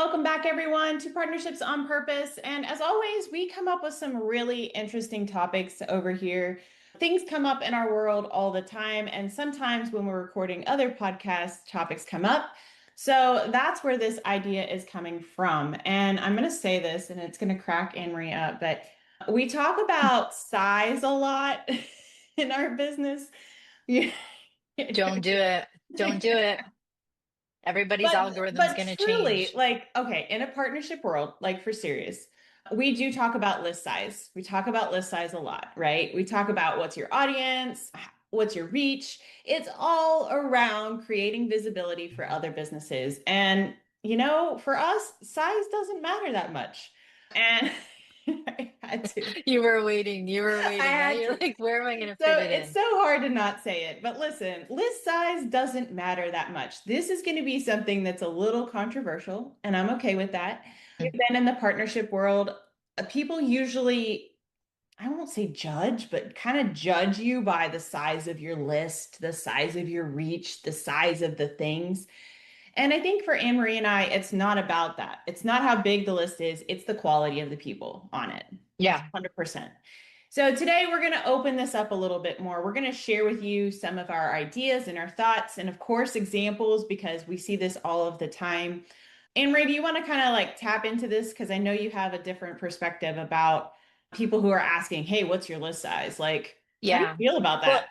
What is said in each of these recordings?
welcome back everyone to Partnerships on Purpose. And as always, we come up with some really interesting topics over here. Things come up in our world all the time, and sometimes when we're recording other podcasts, topics come up. So that's where this idea is coming from. And I'm going to say this, and it's going to crack Anne-Marie up, but we talk about size a lot in our business. Yeah. Don't do it. Don't do it. Everybody's algorithm's But going to truly, change. like, okay, in a partnership world, like for serious, we do talk about list size. We talk about list size a lot, right? We talk about what's your audience, what's your reach. It's all around creating visibility for other businesses. And, for us, size doesn't matter that much. And I had to. You were waiting. You were I waiting, huh? had You're to. like, where am I going to So fit it it's in? so hard to not say it. But listen, list size doesn't matter that much. This is going to be something that's a little controversial, and I'm okay with that. We've been in the partnership world. People usually, I won't say judge, but kind of judge you by the size of your list, the size of your reach, the size of the things. And I think for Anne Marie and I, it's not about that. It's not how big the list is, it's the quality of the people on it. Yeah. 100%. So today we're going to open this up a little bit more. We're going to share with you some of our ideas and our thoughts, and of course, examples because we see this all of the time. Anne Marie, do you want to kind of like tap into this? Because I know you have a different perspective about people who are asking, hey, what's your list size? Like, how do you Yeah. feel about Well, that?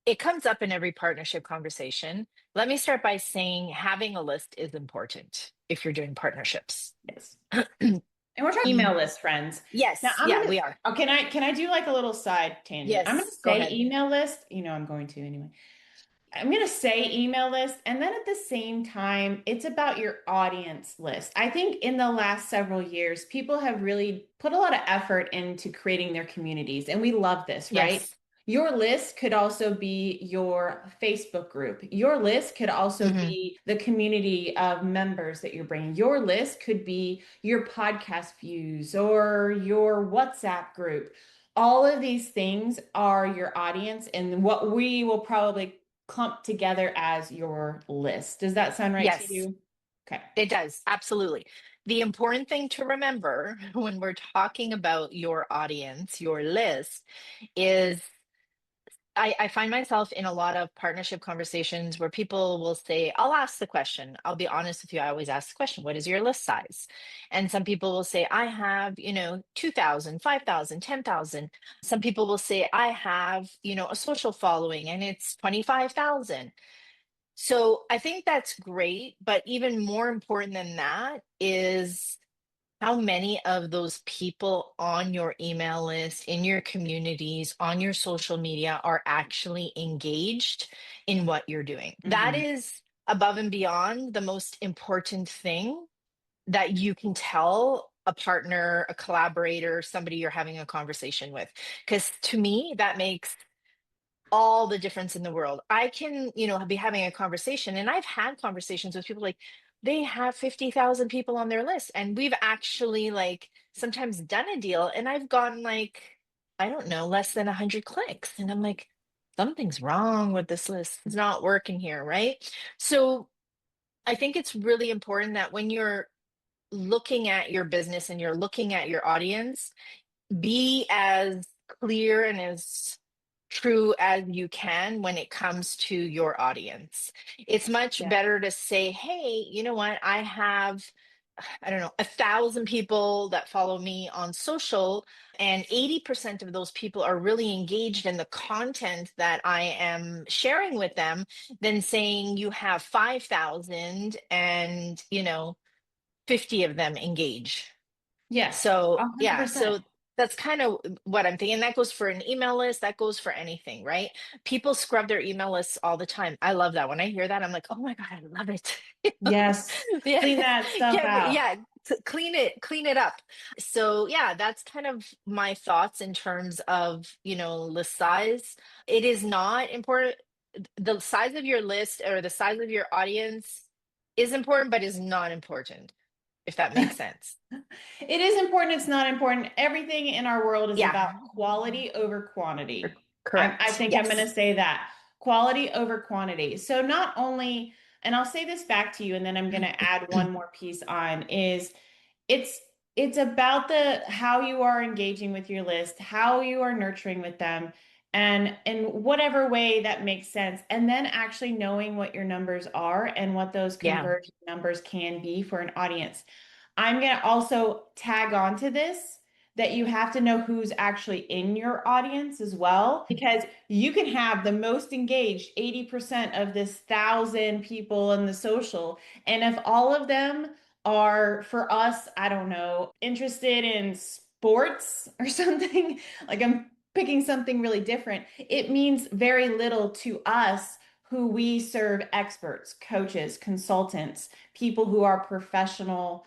it comes up in every partnership conversation. Let me start by saying having a list is important if you're doing partnerships. Yes. And we're talking email list, friends. Now Yes. I'm Yeah, gonna we are. can I do like a little side tangent? I'm gonna Yes. Go say ahead. email list. I'm going to anyway. I'm going to say email list. And then at the same time, it's about your audience list. I think in the last several years, people have really put a lot of effort into creating their communities. And we love this, right? Yes. Your list could also be your Facebook group. Your list could also Hmm. be the community of members that you're bringing. Your list could be your podcast views or your WhatsApp group. All of these things are your audience and what we will probably clumped together as your list. Does that sound right to Yes, you? Okay. it does. Absolutely. The important thing to remember when we're talking about your audience, your list, is I find myself in a lot of partnership conversations where people will say, I'll ask the question. I'll be honest with you. I always ask the question, what is your list size? And some people will say, I have, 2,000, 5,000, 10,000. Some people will say, I have, a social following and it's 25,000. So I think that's great. But even more important than that is how many of those people on your email list, in your communities, on your social media are actually engaged in what you're doing? That Hmm. is above and beyond the most important thing that you can tell a partner, a collaborator, somebody you're having a conversation with. Because to me, that makes all the difference in the world. I can, be having a conversation, and I've had conversations with people like they have 50,000 people on their list, and we've actually like sometimes done a deal, and I've gotten like, I don't know, less than 100 clicks. And I'm like, something's wrong with this list. It's not working here, right? So I think it's really important that when you're looking at your business and you're looking at your audience, be as clear and as true as you can when it comes to your audience. It's much Yeah. better to say, hey, you know what? I have, I don't know, 1,000 people that follow me on social, and 80% of those people are really engaged in the content that I am sharing with them, than saying you have 5,000 and, 50 of them engage. Yes. So, yeah, 100%. so that's kind of what I'm thinking. That goes for an email list, that goes for anything, right? People scrub their email lists all the time. I love that. When I hear that, I'm like, oh my God, I love it. Yes. Yeah. Clean that stuff out. Yeah, clean it up. So, yeah, that's kind of my thoughts in terms of, list size. It is not important. The size of your list or the size of your audience is important, but is not important, if that makes sense. It is important, it's not important. Everything in our world is Yeah. about quality over quantity. I Correct. think I'm going to Yes. say that quality over quantity. So not only, and I'll say this back to you, and then I'm going to add one more piece on, is it's it's about the how you are engaging with your list, how you are nurturing with them, and in whatever way that makes sense. And then actually knowing what your numbers are and what those Yeah. conversion numbers can be for an audience. I'm going to also tag on to this that you have to know who's actually in your audience as well, because you can have the most engaged 80% of this 1,000 people in the social. And if all of them are, for us, I don't know, interested in sports or something, like I'm picking something really different, it means very little to us who we serve: experts, coaches, consultants, people who are professional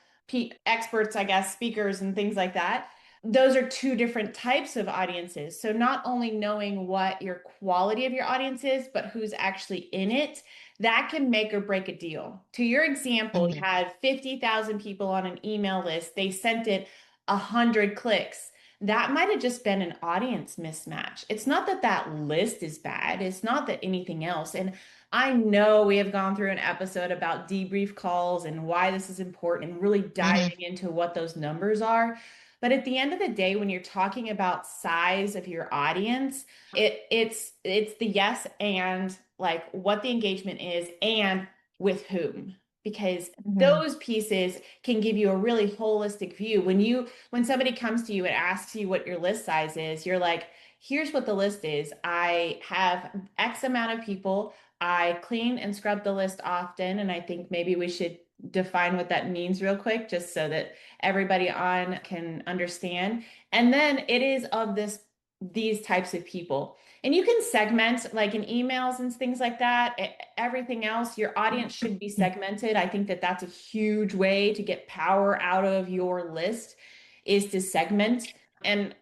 experts, I guess, speakers and things like that. Those are two different types of audiences. So not only knowing what your quality of your audience is, but who's actually in it, that can make or break a deal. To your example, you Mhm. had 50,000 people on an email list. They sent it 100 clicks. That might have just been an audience mismatch. It's not that that list is bad. It's not that anything else. And I know we have gone through an episode about debrief calls and why this is important and really Mhm. diving into what those numbers are. But at the end of the day, when you're talking about size of your audience, it's the yes and like what the engagement is and with whom. Because Mhm. those pieces can give you a really holistic view. When somebody comes to you and asks you what your list size is, you're like, here's what the list is. I have X amount of people. I clean and scrub the list often, and I think maybe we should define what that means real quick, just so that everybody on can understand. And then it is of these types of people. And you can segment like in emails and things like that. Everything else, your audience should be segmented. I think that that's a huge way to get power out of your list is to segment. And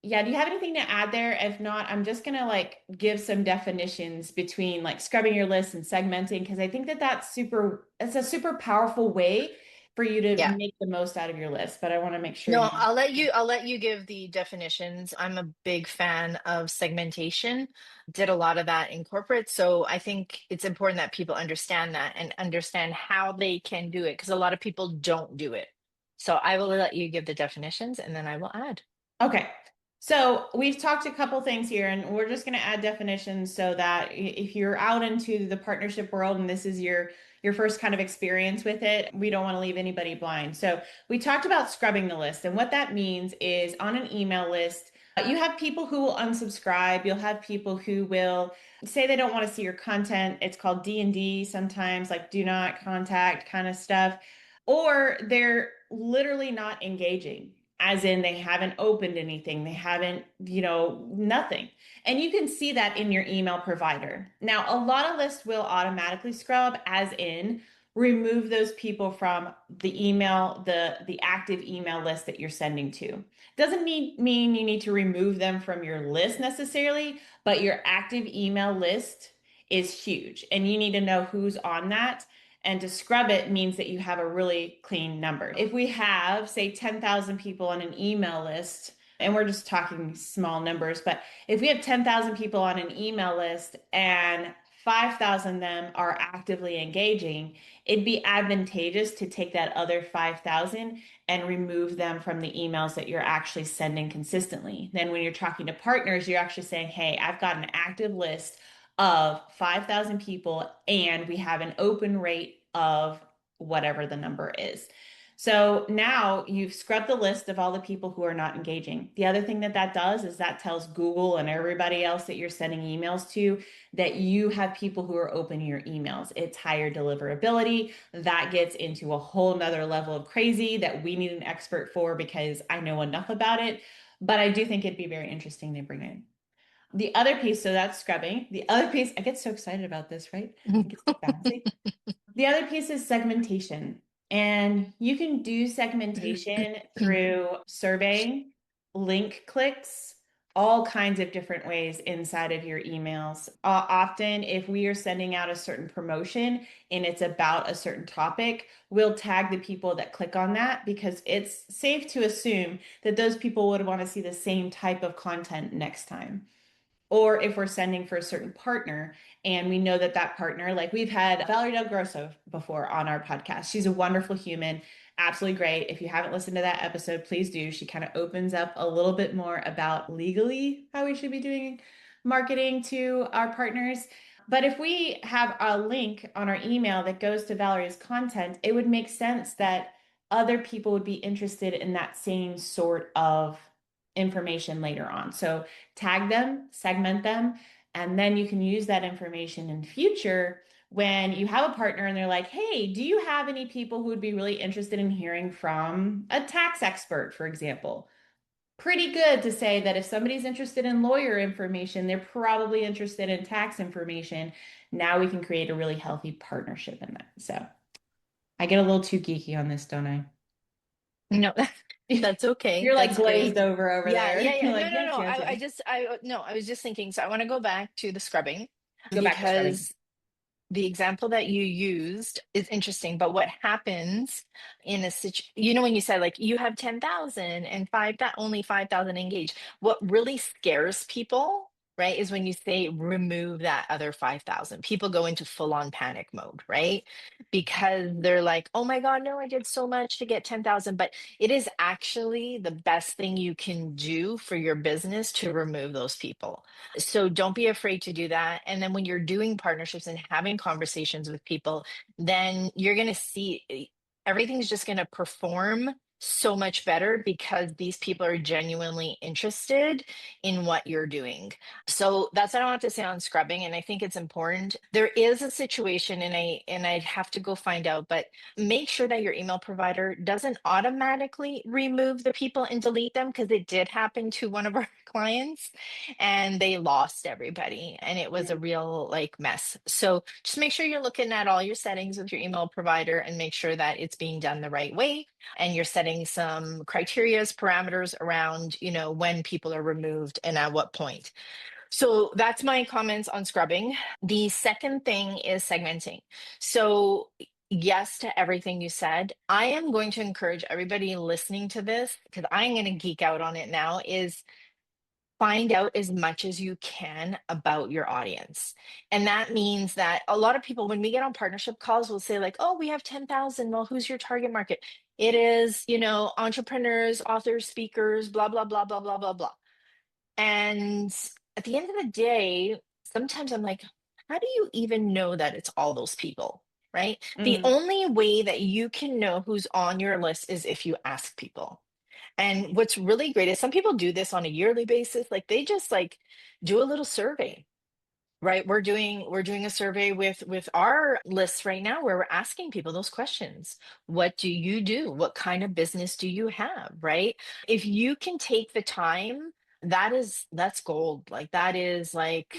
yeah, do you have anything to add there? If not, I'm just gonna like give some definitions between like scrubbing your list and segmenting, because I think that it's a super powerful way for you to Yeah. make the most out of your list. But I want to make sure No, you. I'll let you give the definitions. I'm a big fan of segmentation. Did a lot of that in corporate, so I think it's important that people understand that and understand how they can do it because a lot of people don't do it. So I will let you give the definitions and then I will add. Okay. So we've talked a couple things here, and we're just going to add definitions so that if you're out into the partnership world and this is your first kind of experience with it, we don't want to leave anybody blind. So we talked about scrubbing the list, and what that means is on an email list, you have people who will unsubscribe. You'll have people who will say they don't want to see your content. It's called D&D sometimes, like do not contact kind of stuff, or they're literally not engaging, as in they haven't opened anything, they haven't, nothing. And you can see that in your email provider. Now, a lot of lists will automatically scrub, as in remove those people from the email, the active email list that you're sending to. Doesn't mean you need to remove them from your list necessarily, but your active email list is huge and you need to know who's on that. And to scrub it means that you have a really clean number. If we have, say, 10,000 people on an email list, and we're just talking small numbers, but if we have 10,000 people on an email list and 5,000 of them are actively engaging, it'd be advantageous to take that other 5,000 and remove them from the emails that you're actually sending consistently. Then when you're talking to partners, you're actually saying, hey, I've got an active list of 5,000 people and we have an open rate of whatever the number is. So now you've scrubbed the list of all the people who are not engaging. The other thing that that does is that tells Google and everybody else that you're sending emails to that you have people who are opening your emails. It's higher deliverability. That gets into a whole nother level of crazy that we need an expert for because I know enough about it. But I do think it'd be very interesting to bring in. The other piece, so that's scrubbing. The other piece, I get so excited about this, right? I get so fancy. The other piece is segmentation. And you can do segmentation through surveying, link clicks, all kinds of different ways inside of your emails. Often, if we are sending out a certain promotion and it's about a certain topic, we'll tag the people that click on that because it's safe to assume that those people would want to see the same type of content next time. or if we're sending for a certain partner and we know that that partner, like we've had Valerie Del Grosso before on our podcast. She's a wonderful human, absolutely great. If you haven't listened to that episode, please do. She kind of opens up a little bit more about legally how we should be doing marketing to our partners. But if we have a link on our email that goes to Valerie's content, it would make sense that other people would be interested in that same sort of information later on. So tag them, segment them, and then you can use that information in future when you have a partner and they're like, hey, do you have any people who would be really interested in hearing from a tax expert, for example? Pretty good to say that if somebody's interested in lawyer information, they're probably interested in tax information. Now we can create a really healthy partnership in that. So I get a little too geeky on this, don't I? No, that's okay. You're like That's glazed great. over Yeah, there. yeah, You're yeah. No, like, no, yes, no. yes, I yes. just, no, I was just thinking. So I want to go back to the scrubbing Go back to scrubbing. because the example that you used is interesting, but what happens in a situation, when you said like you have 10,000 and five that only 5,000 engaged, what really scares people, right, is when you say remove that other 5,000. People go into full on panic mode, right? Because they're like, oh my God, no, I did so much to get 10,000. But it is actually the best thing you can do for your business to remove those people. So don't be afraid to do that. And then when you're doing partnerships and having conversations with people, then you're going to see everything's just going to perform so much better because these people are genuinely interested in what you're doing. So that's what I want to say on scrubbing. And I think it's important. There is a situation and I'd have to go find out, but make sure that your email provider doesn't automatically remove the people and delete them because it did happen to one of our clients and they lost everybody and it was a Mm. real like mess. So just make sure you're looking at all your settings with your email provider and make sure that it's being done the right way and you're setting some criterias, parameters around, when people are removed and at what point. So that's my comments on scrubbing. The second thing is segmenting. So yes to everything you said. I am going to encourage everybody listening to this because I'm going to geek out on it now is find out as much as you can about your audience. And that means that a lot of people, when we get on partnership calls, will say, like, oh, we have 10,000. Well, who's your target market? It is, entrepreneurs, authors, speakers, blah, blah, blah, blah, blah, blah, blah. And at the end of the day, sometimes I'm like, how do you even know that it's all those people? Right. The Mm. only way that you can know who's on your list is if you ask people. And what's really great is some people do this on a yearly basis. Like they just like do a little survey, right? We're doing a survey with our lists right now where we're asking people those questions. What do you do? What kind of business do you have, right? If you can take the time, that's gold. Like that is like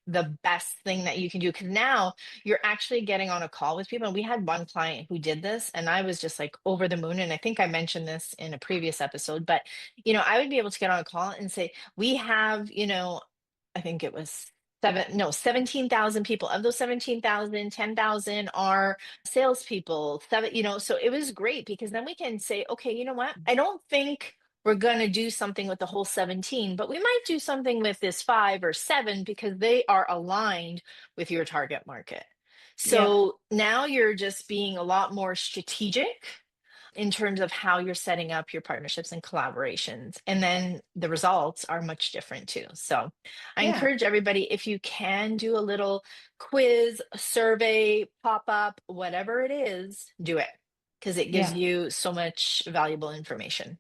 the best thing that you can do because now you're actually getting on a call with people. And we had one client who did this, and I was just like over the moon. And I think I mentioned this in a previous episode, but I would be able to get on a call and say, we have, I think it was 17,000 people. Of those 17,000, 10,000 are salespeople. So it was great because then we can say, okay, you know what? I don't think we're going to do something with the whole 17, but we might do something with this five or seven because they are aligned with your target market. Yep. So now you're just being a lot more strategic in terms of how you're setting up your partnerships and collaborations. And then the results are much different too. So I Yeah. encourage everybody, if you can do a little quiz, survey, pop up, whatever it is, do it because it gives Yeah. you so much valuable information.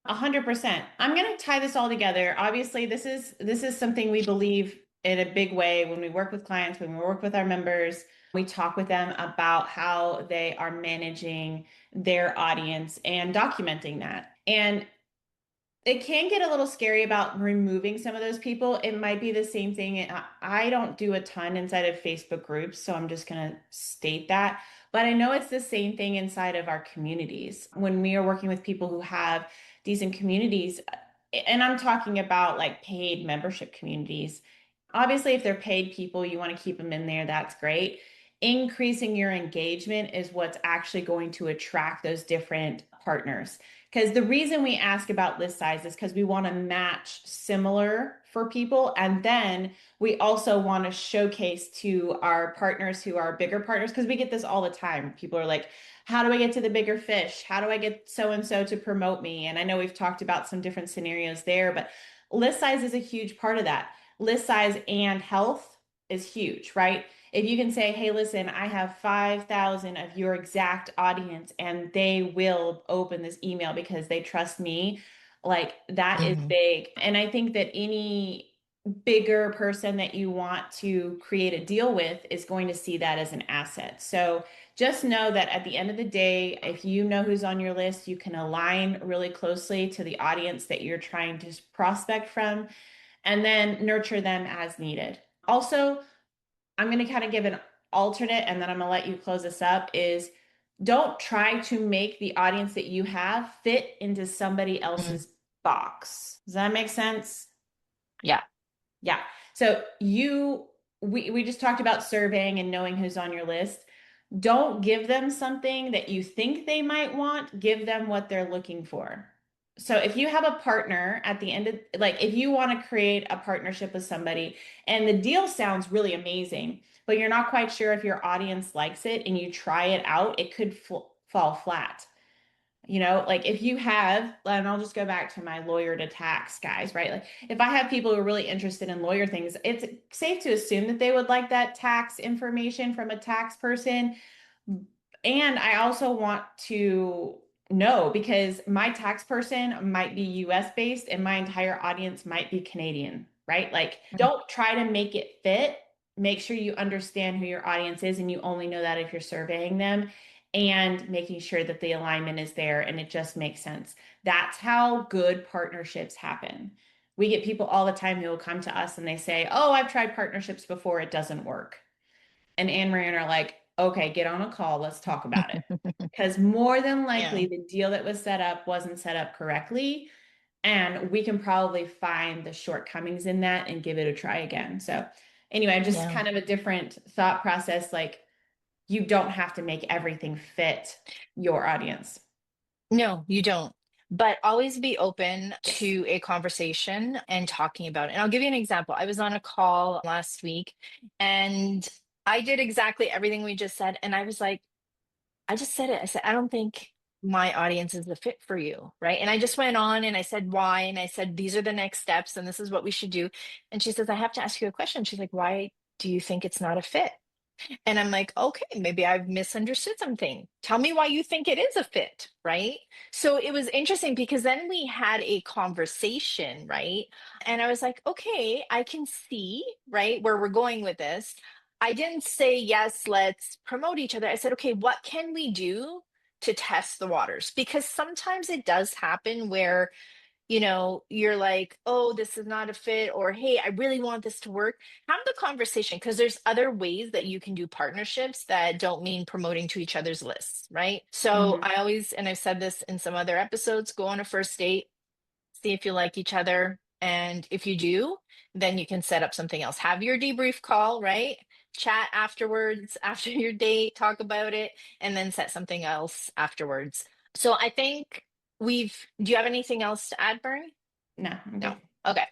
100%. I'm going to tie this all together. Obviously, this is something we believe in a big way when we work with clients, when we work with our members, we talk with them about how they are managing their audience and documenting that. And it can get a little scary about removing some of those people. It might be the same thing. I don't do a ton inside of Facebook groups, so I'm just going to state that. But I know it's the same thing inside of our communities. When we are working with people who have decent communities, and I'm talking about like paid membership communities. Obviously, if they're paid people, you want to keep them in there. That's great. Increasing your engagement is what's actually going to attract those different partners. Because the reason we ask about list size is because we want to match similar for people. And then we also want to showcase to our partners who are bigger partners, because we get this all the time. People are like, how do I get to the bigger fish? How do I get so and so to promote me? And I know we've talked about some different scenarios there, but list size is a huge part of that. List size and health is huge, right? If you can say, hey, listen, I have 5,000 of your exact audience and they will open this email because they trust me, like that is Hmm. big. And I think that any bigger person that you want to create a deal with is going to see that as an asset. So just know that at the end of the day, if you know who's on your list, you can align really closely to the audience that you're trying to prospect from and then nurture them as needed. Also, I'm going to kind of give an alternate and then I'm going to let you close this up is don't try to make the audience that you have fit into somebody Hmm. else's box. Does that make sense? Yeah. Yeah. So we just talked about surveying and knowing who's on your list. Don't give them something that you think they might want, give them what they're looking for. So if you have a partner at the end of like if you want to create a partnership with somebody and the deal sounds really amazing, but you're not quite sure if your audience likes it and you try it out, it could fall flat. You know, like if you have, and I'll just go back to my lawyer to tax guys, right? Like if I have people who are really interested in lawyer things, it's safe to assume that they would like that tax information from a tax person. And I also want to know because my tax person might be US based and my entire audience might be Canadian, right? Like, don't try to make it fit. Make sure you understand who your audience is, and you only know that if you're surveying them and making sure that the alignment is there and it just makes sense. That's how good partnerships happen. We get people all the time who will come to us and they say, oh, I've tried partnerships before, it doesn't work. And Anne Marie and are like, okay, get on a call, let's talk about it. Because more than Yeah. likely, the deal that was set up wasn't set up correctly. And we can probably find the shortcomings in that and give it a try again. So, anyway, just Yeah. kind of a different thought process. Like, you don't have to make everything fit your audience. No, you don't. But always be open Yes. to a conversation and talking about it. And I'll give you an example. I was on a call last week and I did exactly everything we just said. And I was like, I just said it. I said, I don't think my audience is the fit for you. Right. And I just went on and I said, why? And I said, these are the next steps and this is what we should do. And she says, I have to ask you a question. She's like, why do you think it's not a fit? And I'm like, okay, maybe I've misunderstood something. Tell me why you think it is a fit, right? So it was interesting because then we had a conversation, right? And I was like, okay, I can see, right, where we're going with this. I didn't say, yes, let's promote each other. I said, okay, what can we do to test the waters? Because sometimes it does happen where you're like, oh, this is not a fit, or hey, I really want this to work. Have the conversation because there's other ways that you can do partnerships that don't mean promoting to each other's lists, right? So Mhm. I always, and I've said this in some other episodes, go on a first date, see if you like each other. And if you do, then you can set up something else. Have your debrief call, right? Chat afterwards, after your date, talk about it, and then set something else afterwards. So I think do you have anything else to add, Bernie? No, I'm No. good. Okay.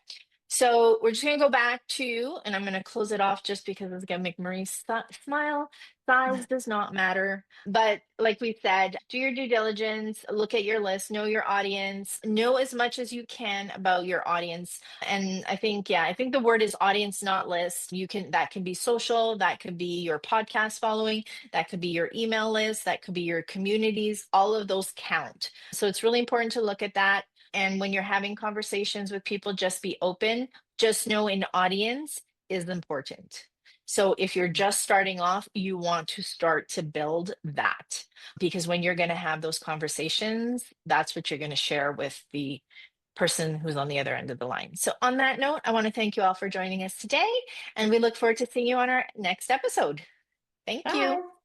So we're just going to go back to, and I'm going to close it off just because it's going to make Marie smile. Size does not matter. But like we said, do your due diligence, look at your list, know your audience, know as much as you can about your audience. And I think, yeah, I think the word is audience, not list. That can be social, that could be your podcast following, that could be your email list, that could be your communities. All of those count. So it's really important to look at that. And when you're having conversations with people, just be open. Just know an audience is important. So if you're just starting off, you want to start to build that because when you're going to have those conversations, that's what you're going to share with the person who's on the other end of the line. So on that note, I want to thank you all for joining us today, and we look forward to seeing you on our next episode. Thank you. Bye.